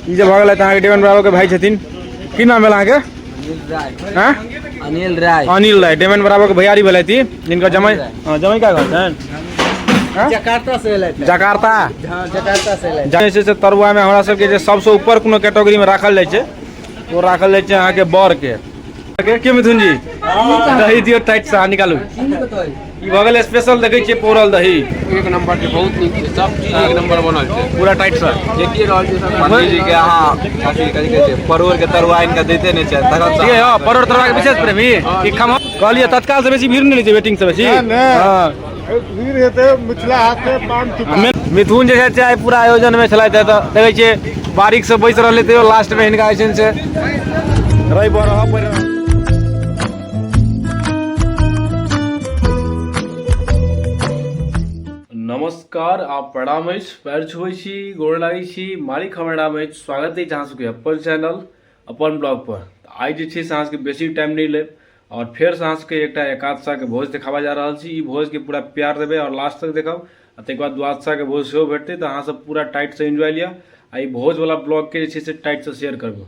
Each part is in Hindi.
जे भगल है अहाँ के डेमन बराबर के भाई छथिन। की नाम भेल अहाँ के? अनिल राय। अनिल राय डेमन बराबर के भैयारी भेलै थी, जिनका जमाई जमाई का घर छन जकार्ता से एलै। जकार्ता हां जकार्ता से एलै। जैसे से तरुआ में हमरा सब के जे सबसे ऊपर कोनो कैटेगरी में राखल जाय छै, वो राखल जाय छै अहाँ के बर के मिथुन जी दही दियो टाइट से निकालू। ई भगल स्पेशल देखै छियै पोरल दही एक नंबर के बहुत नीक छै, सब चीज एक नंबर बनल छै पूरा टाइट से। देखिए रहल छै सब पंडित जी के अहाँ अथी कथि कहै छै परोर के तरुआ इनका देते नै छै तखन ठीक है। हां परोर तरुआ के विशेष प्रेमी ई खम कहलिए तत्काल से बेसी भीड़ नहीं छै, वेटिंग से बेसी। हां भीड़ हेतै मिथिला हाट में पान मिथुन जे छै आइ पूरा आयोजन में छलै त देखै छियै बारीक से बैस रहले त लास्ट में इनका आयोजन से रहि बरह पर। नमस्कार, आप प्रणाम पैर छुए छी, गोड़ लागे छी, मालिक हमर नाम है, स्वागत है अहाँ सबके अपन चैनल अपन ब्लॉग पर। आई जे छै से अहाँ सबके बेसी टाइम नहीं लेब और फिर से अहाँ सबके एकटा एकादशा के भोज देखावा जा रहा छी। ई भोज के पूरा प्यार देबे और लास्ट तक देखब। तक बाद द्वादशा के भोज सेहो भेटते तो अहाँ सब पूरा टाइट से एंजॉय लिया। आई भोज वाला ब्लॉग के जे छै से टाइट से शेयर करबो,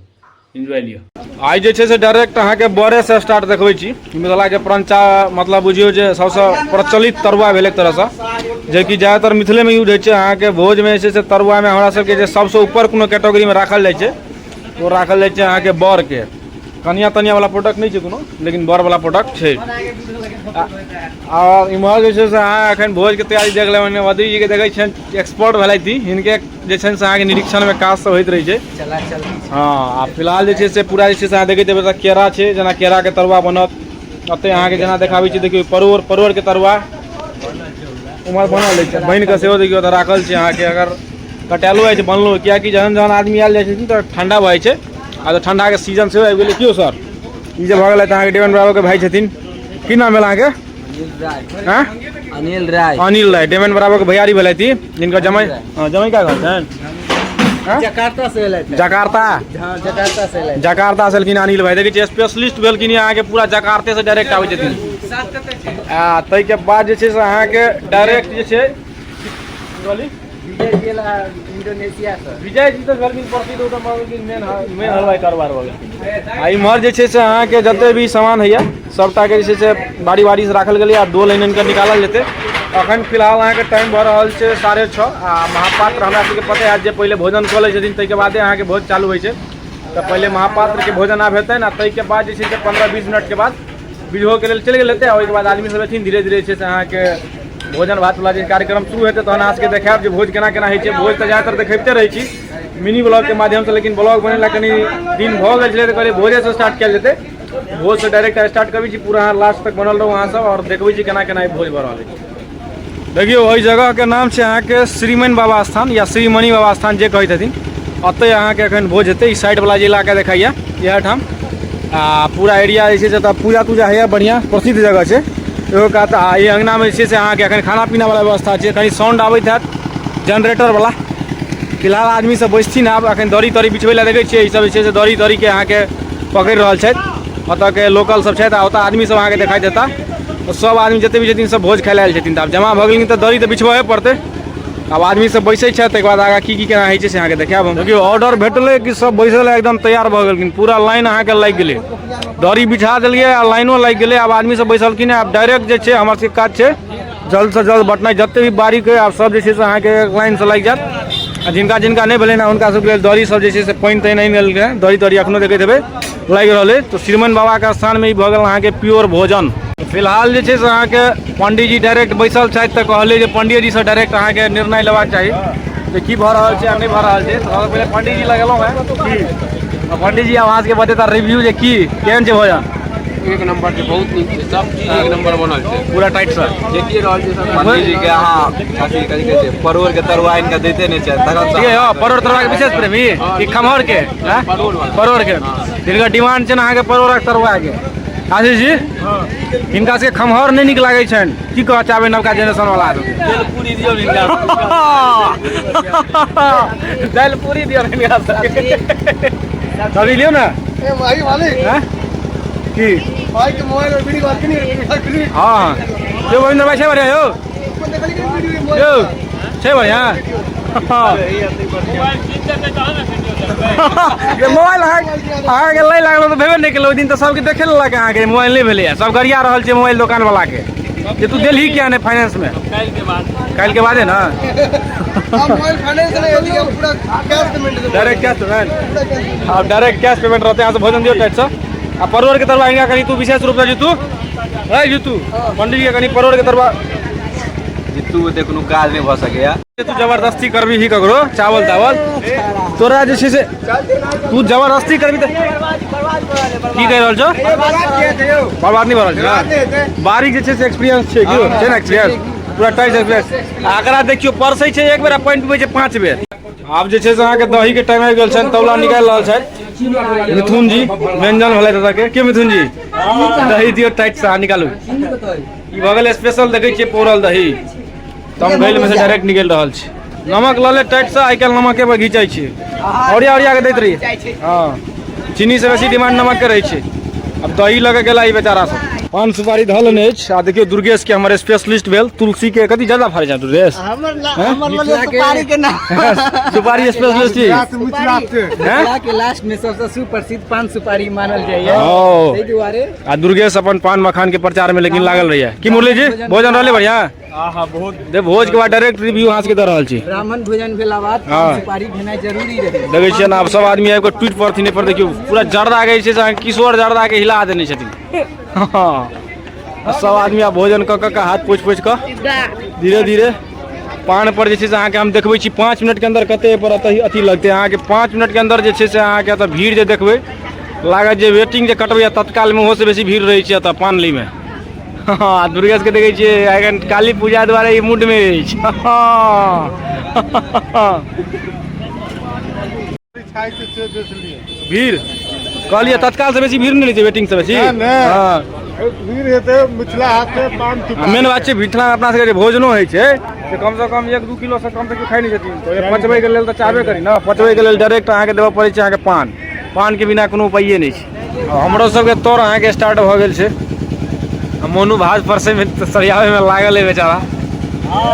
एंजॉय लिया। आई जे छै से डायरेक्ट अहाँ के बड़े से स्टार्ट देखबै छी। मिथिला के परंपरा मतलब बुझियो जे सबसे प्रचलित तरुआ भेल एक तरह से, जे कि ज्यादातर मिथिले में यूज होइ छै। अहाँ के भोज में जे छै से तरुआ में हमरा सब के जे सबसे ऊपर कोनो कैटेगरी में राखल जाय छै, वो राखल जाय छै अहाँ के बर के। कनिया तनिया वाला प्रोडक्ट नहीं छै कोनो, लेकिन बर वाला प्रोडक्ट छै। और इमहर जे छै से अहाँ एखन भोज के तैयारी देख लेबै। वधी जी के देखै छन एक्सपर्ट भेलै थी, हिनके जे छन से अहाँ के निरीक्षण में काज सब होइत रहै छै। हाँ आ फिलहाल जे छै से पूरा जे छै से अहाँ देखैत हेबै त केरा छै, जेना केरा के तरुआ बनत। अतै अहाँ के जेना देखाबै छी देखियौ परोर के तरुआ उमर बनल छै। बनि के सेहो देखियौ त राखल छै अहाँ के। अगर कटेलो है बनलो, कियाकि जहन आदमी आयल जाइ छै त ठंडा भए छै आ तो ठंडा के सीजन से आबि गेलै। क्यों सर ई जे भगल है अहाँ के डेमन बराबर के भाई छथिन। की नाम भेल अहाँ के? अनिल राय। अनिल राय डेमन बराबर के भैयारी भेलै थी, जिनका जमाई जमाई का घर छन जकार्ता से एलै। जकार्ता हां जकार्ता से एलै। जकार्ता से लेकिन अनिल भाई देखिए स्पेशलिस्ट भेलखिन अहाँ के पूरा जकार्ते से डायरेक्ट आबै छथिन। आ तै के बाद जे छै से अहाँ के डायरेक्ट जे छै विजय गेला इंडोनेशिया से। विजय जी तो गर्मी प्रसिद्ध होता मेन हलवाई कारोबार हो गया। आ इमहर जे छै से अहाँ के जते भी सामान है सबटा के जे छै से बारी बारी से राखल गेलै आ 2 लाइन इनका निकालल जेतै। अखन फिलहाल अहाँ के टाइम भऽ रहल छै 6:30 आ महापात्र हमरा सबके पता है जे पहले भोजन कऽ लै छथिन, तै के बादे अहाँ के भोज चालू होइ छै। तो पहले महापात्र के भोजन आब हेतै ना, तै के बाद जे छै से 15-20 मिनट के बाद विधो के लेल चलि गेल हेतै। ओहि के बाद आदमी सब एथिन धीरे धीरे छै से अहाँ के भोजन भात वाला जे कार्यक्रम शुरू हेतै तहन अहाँ सबके देखायब जे भोज केना केना होइ छै। भोज तऽ ज्यादातर देखैबते रहै छी मिनी ब्लॉग के माध्यम से, लेकिन ब्लॉग बनेला कनी दिन भऽ गेल छलै तऽ कहलियै भोजे से स्टार्ट कयल जेतै। भोज से डायरेक्ट स्टार्ट करबै छी, पूरा लास्ट तक बनल रहू अहाँ सब और देखबै छी केना केना भोज भऽ रहल है। देखियो ओहि जगह के नाम छै अहाँ के श्रीमन बाबा स्थान या श्रीमणि बाबा स्थान जे कहै छथिन। अतै अहाँ के एखन भोज हेतै। ई साइड वाला जे इलाका देखाइया इएह ठाम आ पूरा एरिया जे छै से पूजा तूजा है, बढ़िया प्रसिद्ध जगह छै। एगो कहता ई अंगना में जे छै से अहाँ के एखन खाना पीना वाला व्यवस्था छै। कहीं साउंड आबैत हैत जनरेटर वाला। फिलहाल आदमी सब बैसथिन आब एखन दड़ी तड़ी बिछबै ला देखै छियै। ई सब जे छै से दड़ी के अहाँ के पकड़ि रहल छथि। ओतऽ के लोकल सब छथि आ ओतऽ आदमी सब अहाँ के देखाइ देता। तो सब आदमी जते भी छथिन सब भोज खाय आयल छथिन। तऽ आब जमा भऽ गेलिन तऽ दड़ी तऽ बिछबहे पड़तै। अब आदमी सब बैसै छथि, तकर बाद आगा की केना होइ छै से अहाँ के देखायब हम। देखियौ ऑर्डर भेटलै कि सब बैसल एकदम तैयार भऽ गेलखिन, पूरा लाइन अहाँ के लागि गेलै। दड़ी बिछा देलियै आ लाइनो लागि गेलै। आब आदमी सब बैसलखिन। आब डायरेक्ट जे छै हमर सबके काज छै जल्द से जल्द बटनाइ जते भी बारीक है आब सब जे छै से अहाँ के लाइन से लागि जायत। आ जिनका जिनका नहीं भेलै ना हुनका सबके लेल दड़ी सब जे छै से पानि तानि नहीं मिलल है। दड़ी एखनो देखैत हेबै लागि रहल है। तो श्रीमन बाबा के स्थान में ई भऽ गेल अहाँ के प्योर भोजन। फिलहाल जे छै से अहाँ के पंडित जी डायरेक्ट बैसल छथि तऽ कहलियै जे पंडित जी से डायरेक्ट अहाँ के निर्णय लेबाक चाही जे की भऽ रहल छै आ नहीं भऽ रहल छै। तो पहले पंडित जी लगेलहुँ है। पंडित जी आवाज के बतेता रिव्यू जे की केहन छै भोजन। एक नंबर के बहुत नीक छै, सब चीज एक नंबर बनल छै पूरा टाइट से। देखिए रहल छै सब पंडित जी के अहाँ अथी कथि कहै छै परोर के तरुआ इनका देते नै छै तखन ठीक है। परोर तरुआ के विशेष प्रेमी ई खमहर के परोर के जिनका डिमांड छै अहाँ के परोर के तरुआ के। आशीष जी हिनका से खमहर नहीं नीक लागै छनि, की कहऽ चाहबै नवका जेनरेशन वाला आदमी? दाल पूरी दियौ हिनका। दाल पूरी दियौ हिनका कभी लियो ना ए भाई मालिक हैं की भाई के मोबाइल में वीडियो बात नहीं। हां जो गोविंद भाई छै बढ़िया यो यो छै बढ़िया। मोबाइल ठीक करके जाओ ना मोबाइल अहाँके लै लागल तऽ भेबे नहि केलै ओहि दिन तऽ सबके देखे लेलक अहाँके मोबाइल नहि भेलैए सब गरिया रहल छै मोबाइल दोकान वाला के जे तू देलही किया नहीं फाइनेंस में काल के बादे ना मोबाइल फाइनेंस नहीं होती है, पूरा कैश पेमेंट दे। डायरेक्ट कैश पेमेंट अब डायरेक्ट कैश पेमेंट रहते हैं यहाँ से भोजन दियो टाइट से अब परोर के तरवा हिंगा कहीं तू विशेष रूप से जीतू है जीतू पंडित जी के कहीं परोर के तरवा जीतू देखनु काज नहीं भ सके या तू जबरदस्ती करबी ही ककरो चावल तावल तोरा जे छै से तू जबरदस्ती करबी त की कह रहल छौ बर्बाद नहीं भ रहल छै बारीक जे छै से एक्सपीरियंस छै कि छै ना एक्सपीरियंस पूरा टाइट एक्सपीरियंस आकरा देखियो परसै छै एक बेर पॉइंट पिबै छै 5 बेर आब जे छै से अहाँके दही के टाइम आबि गेल छै तौला निकाल रहल छै मिथुन जी व्यंजन भले दादा के मिथुन जी दही दियो टाइट से निकालू ई भ गेल स्पेशल देखै छियै पौरल दही तो हम गैल में से डायरेक्ट निकल रहल छी नमक लले टाइट से आइ काल नमके पर घिंचाई छी औरिया औरिया के दैत रही हां चीनी से बेसी डिमांड नमक के रही छै अब दही लगे गेला ई बेचारा सब पान सुपारी धल ने आ देखियो दुर्गेश के हमर स्पेशलिस्ट भेल तुलसी के कथि ज्यादा फरै छै दुर्गेश हमर लगे सुपारी के ना सुपारी स्पेशलिस्ट छी मिथिला से मिथिला के लास्ट में सबसे सुप्रसिद्ध पान सुपारी मानल जाइए ओ ताहि दुआरे आ दुर्गेश अपन पान मखान के प्रचार में लेकिन लागल रही है की मुरली जी भोजन रहले बढ़िया हां बहुत दे भोज के बाद डायरेक्ट रिव्यू हां के द रहल छी ब्राह्मण भोजन भेला बाद हाँ। पान सुपारी भेनाइ जरूरी रहे देखै छियै ना अब सब आदमी आबि के ट्वीट पर थी पर देखियो पूरा जर्दा के छै किशोर जर्दा के हिला देने छथिन हां सब आदमी आब भोजन क हाथ पोछ पोछ क धीरे धीरे पान पर जे छै से अहाँके हम देखबै छी 5 मिनट के अंदर कते पर अथी लगते अहाँके 5 मिनट के अंदर जे छै से अहाँके एतऽ भीड़ जे देखबै लागत जे वेटिंग जे कटबै तत्काल में ओहो से बेसी भीड़ रहै छै एतऽ पान ली में हाँ दुर्गेश के देखै छियै एखन काली पूजा द्वारा ई मूड में अछि भीड़ कहलिए तत्काल से बेसी भीड़ नहीं रहै छै वेटिंग से बेसी हाँ वीर हेते मिथिला हाथ में पान सुपारी मेन बात छै मिथिला अपना सबके जे भोजनो होइ छै से कम से कम 1-2 किलो से कम तक खाइ नहीं छथिन तो ये पचबै के लेल तऽ चाहबे करी ना पचबै के लेल डायरेक्ट अहाँके देबऽ पड़ै छै अहाँके पान के बिना कोनो उपाये नहीं छै हमरो सबके तौर अहाँके स्टार्ट भऽ गेल छै मोनू भाज परसे में सरियावे में लागल है बेचारा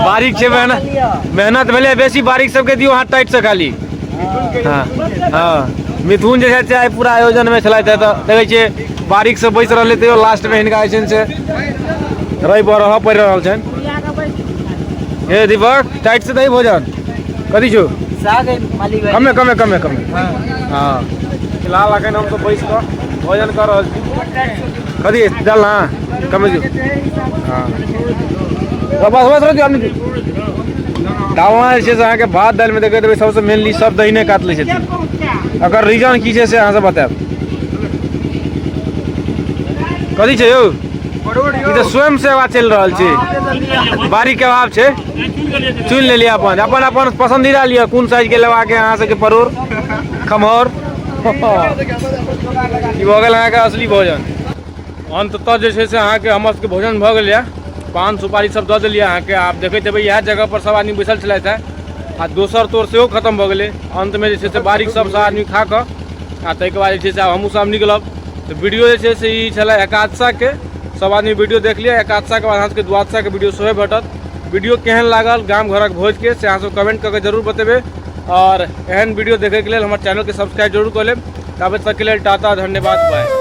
बारीक छै मेहनत भेलै बेसी बारीक सबके दियो हाथ टाइट से खाली हाँ हाँ मिथुन जे छै पूरा आयोजन में छलथि तऽ देखै छियै बारीक से बैस रहले तैयो लास्ट में हिनका जे से रहि रह पड़ि रहल छनि हे दीपक टाइट से दही भोजन कथी छौ साग मालिक कमे हाँ फिलहाल अखन हम तो बैस कऽ भोजन कर रहल छी कथी डालना कमे जो हाँ बस रह आदमी डालना जे छै से अहाँके भात दालि में देखैत हेबै सबसे मेनली सब दही नहि काट लै छथिन एकर रीजन की छै से अहाँ से बतायब कथी छै यौ ई तऽ स्वयं सेवा चलि रहल छै बारी के अभाव छै चुनि लेलिए अपन पसंदीदा लिअ कोन साइज के लेबाक है अहाँ सबके परोर खमहौर ई भऽ गेल अहाँके असली भोजन अंततः जे छै से अहाँके हमर सबके भोजन भऽ गेल यऽ पान सुपारी सब दऽ देलियै अहाँके आप देखैत हेबै इएह जगह पर सब आदमी बैसल छलथि है आ दोसर तोर सेहो खत्म भऽ गेलै अंत में जे छै से बारीक सब आदमी खा कऽ आ ताहिके बाद जे छै से आब हमहूँ सब निकलब तो वीडियो जे छै से ई छलै एकादशा के सब आदमी वीडियो देख लिया एकादशा के बाद अहाँ सबके द्वादशा के वीडियो सेहो भेटत वीडियो केहन लागल गाम घरक भोज के से अहाँ सब कमेंट करके जरूर बतेबै और एहन वीडियो देखे के लेल हमर चैनल के सब्सक्राइब जरूर कर लेब तब तक के लेल टाटा धन्यवाद बाय।